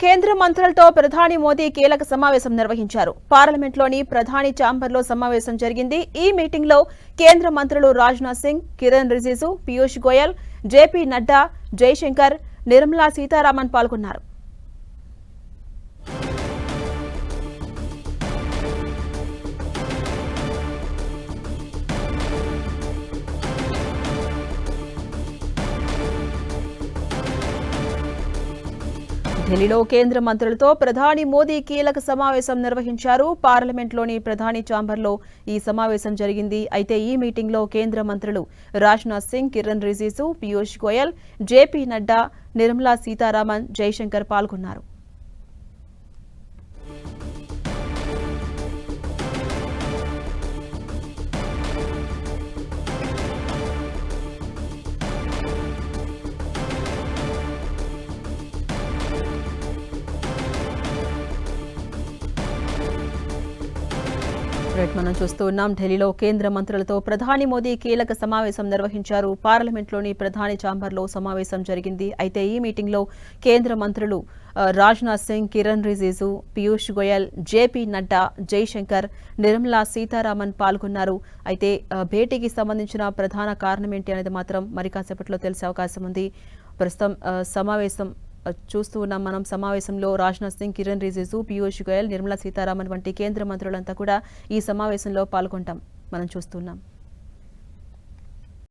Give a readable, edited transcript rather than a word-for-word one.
కేంద్ర మంత్రులతో ప్రధాని మోదీ కీలక సమావేశం నిర్వహించారు. పార్లమెంట్లోని ప్రధాని ఛాంబర్లో సమావేశం జరిగింది. ఈ మీటింగ్లో కేంద్ర మంత్రులు రాజ్నాథ్ సింగ్, కిరణ్ రిజిజు, పీయూష్ గోయల్, జేపీ నడ్డా, జైశంకర్, నిర్మలా సీతారామన్ పాల్గొన్నారు. ఢిల్లీలో కేంద్ర మంత్రులతో ప్రధాని మోదీ కీలక సమావేశం నిర్వహించారు. పార్లమెంట్లోని ప్రధాని ఛాంబర్లో ఈ సమావేశం జరిగింది. అయితే ఈ మీటింగ్లో కేంద్ర మంత్రులు రాజ్నాథ్ సింగ్, కిరణ్ రిజిజు, పీయూష్ గోయల్, జేపీ నడ్డా, నిర్మలా సీతారామన్, జైశంకర్ పాల్గొన్నారు. మనం చూస్తూ ఉన్నాం. ఢిల్లీలో కేంద్ర మంత్రులతో ప్రధాని మోదీ కీలక సమావేశం నిర్వహించారు. పార్లమెంట్లోని ప్రధాని ఛాంబర్లో సమావేశం జరిగింది. అయితే ఈ మీటింగ్లో కేంద్ర మంత్రులు రాజ్నాథ్ సింగ్, కిరణ్ రిజిజు, పీయూష్ గోయల్, జేపీ నడ్డా, జైశంకర్, నిర్మలా సీతారామన్ పాల్గొన్నారు. అయితే భేటీకి సంబంధించిన ప్రధాన కారణం ఏంటి అనేది మాత్రం మరి కాసేపట్లో తెలిసే అవకాశం ఉంది. ప్రస్తుతం సమావేశం చూస్తూ ఉన్నాం. మనం సమావేశంలో రాజ్నాథ్ సింగ్, కిరణ్ రిజిజు, పీయూష్ గోయల్, నిర్మలా సీతారామన్ వంటి కేంద్ర మంత్రులంతా కూడా ఈ సమావేశంలో పాల్గొంటాం మనం చూస్తున్నాం.